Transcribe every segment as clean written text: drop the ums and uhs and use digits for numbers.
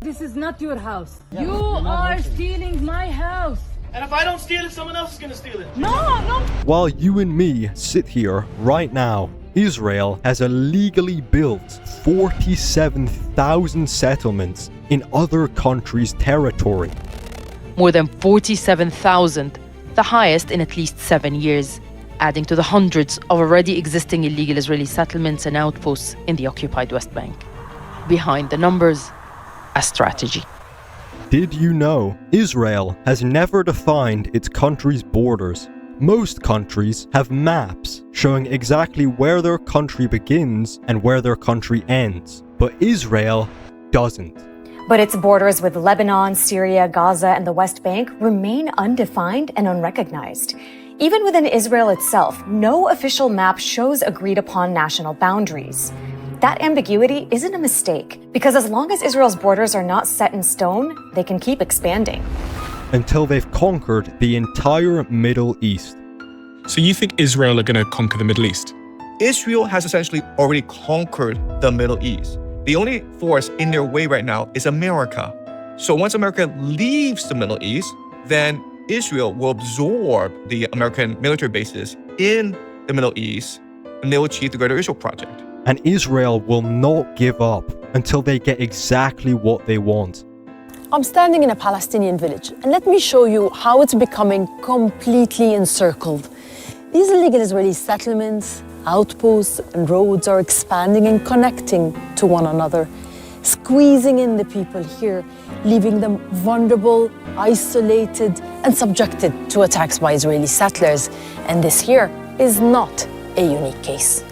This is not your house. You are stealing my house. And if I don't steal it, someone else is gonna steal it. No. While you and me sit here right now, Israel has illegally built 47,000 settlements in other countries' territory. More than 47,000, the highest in at least 7 years, adding to the hundreds of already existing illegal Israeli settlements and outposts in the occupied West Bank. Behind the numbers, a strategy. Did you know Israel has never defined its country's borders? Most countries have maps showing exactly where their country begins and where their country ends, but Israel doesn't. But its borders with Lebanon, Syria, Gaza, and the West Bank remain undefined and unrecognized. Even within Israel itself, no official map shows agreed upon national boundaries. That ambiguity isn't a mistake, because as long as Israel's borders are not set in stone, they can keep expanding. Until they've conquered the entire Middle East. So you think Israel are going to conquer the Middle East? Israel has essentially already conquered the Middle East. The only force in their way right now is America. So once America leaves the Middle East, then Israel will absorb the American military bases in the Middle East, and they will achieve the Greater Israel Project. And Israel will not give up until they get exactly what they want. I'm standing in a Palestinian village, and let me show you how it's becoming completely encircled. These illegal Israeli settlements, outposts, and roads are expanding and connecting to one another, squeezing in the people here, leaving them vulnerable, isolated, and subjected to attacks by Israeli settlers. And this here is not a unique case.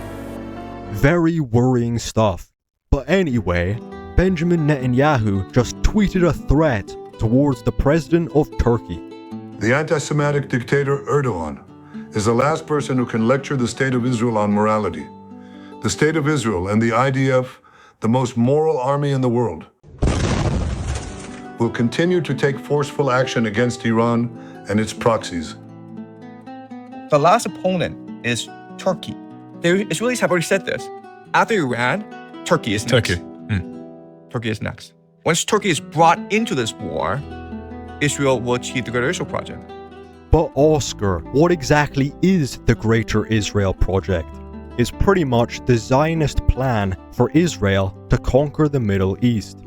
Very worrying stuff. But anyway, Benjamin Netanyahu just tweeted a threat towards the president of Turkey. The anti-Semitic dictator Erdogan is the last person who can lecture the State of Israel on morality. The State of Israel and the IDF, the most moral army in the world, will continue to take forceful action against Iran and its proxies. The last opponent is Turkey. The Israelis have already said this. After Iran, Turkey is next. Turkey is next. Once Turkey is brought into this war, Israel will achieve the Greater Israel Project. But Oscar, what exactly is the Greater Israel Project? It's pretty much the Zionist plan for Israel to conquer the Middle East.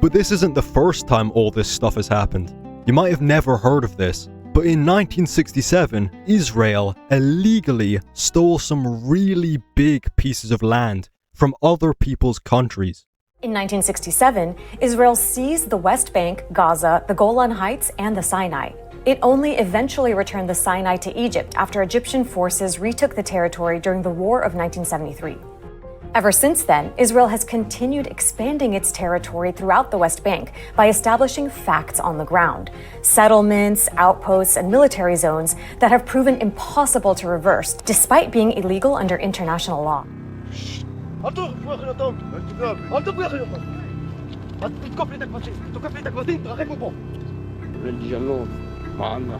But this isn't the first time all this stuff has happened. You might have never heard of this, but in 1967, Israel illegally stole some really big pieces of land from other people's countries. In 1967, Israel seized the West Bank, Gaza, the Golan Heights, and the Sinai. It only eventually returned the Sinai to Egypt after Egyptian forces retook the territory during the War of 1973. Ever since then, Israel has continued expanding its territory throughout the West Bank by establishing facts on the ground, settlements, outposts, and military zones that have proven impossible to reverse despite being illegal under international law. معنا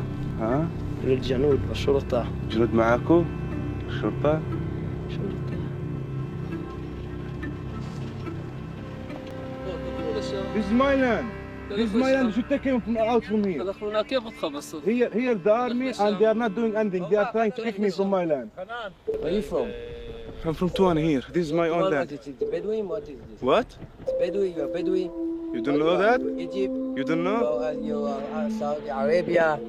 للجنود والشرطة جنود معاكم الشرطة This is my land. This is my land. You should take him out from here. Here the army and they are not doing anything. They are trying to take me from my land. Where are you from? I'm from Tuan here. This is my own land. Bedouin, what is this? What? It's Bedouin, you're Bedouin. You don't know that? Egypt. You don't know? You are Saudi Arabia.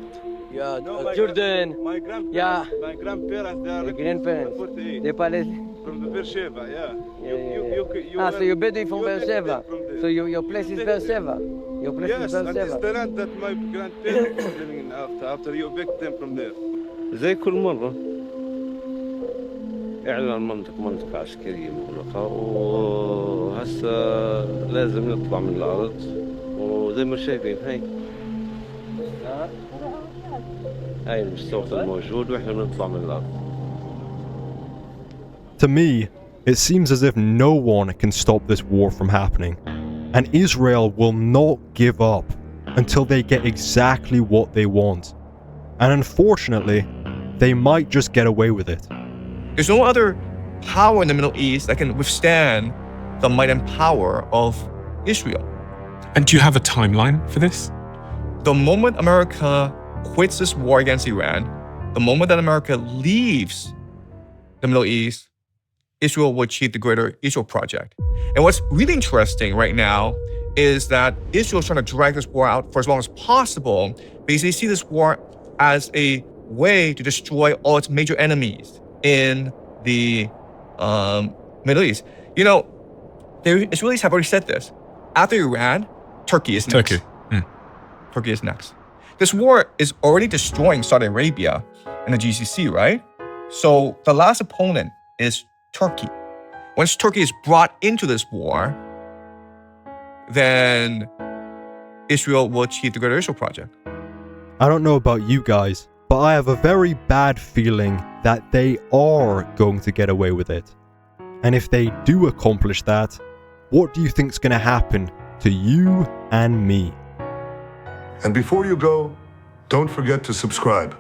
You are Jordan. My grandparents. Yeah. My grandparents. They are grandparents. They Palestinian. From the Beersheba, yeah. So you're Bedouin from Beersheba. So your place is Beersheba. Your place yes, is Beersheba. Yes, and it's the land that my grandparents were living in after you evict them from there. زي كل مرة إعلان منطقة عسكرية مغلقة وهسه لازم نطلع من الأرض وزي ما شايفين هاي المستوطن الموجود وإحنا بنطلع من الأرض. To me, it seems as if no one can stop this war from happening, and Israel will not give up until they get exactly what they want. And unfortunately, they might just get away with it. There's no other power in the Middle East that can withstand the might and power of Israel. And do you have a timeline for this? The moment America quits this war against Iran, the moment that America leaves the Middle East, Israel will achieve the Greater Israel Project. And what's really interesting right now is that Israel is trying to drag this war out for as long as possible because they see this war as a way to destroy all its major enemies in the Middle East. You know, the Israelis have already said this. After Iran, Turkey is next. Turkey is next. This war is already destroying Saudi Arabia and the GCC, right? So the last opponent is Turkey. Once Turkey is brought into this war, then Israel will achieve the Greater Israel Project. I don't know about you guys, but I have a very bad feeling that they are going to get away with it. And if they do accomplish that, what do you think is going to happen to you and me? And before you go, don't forget to subscribe.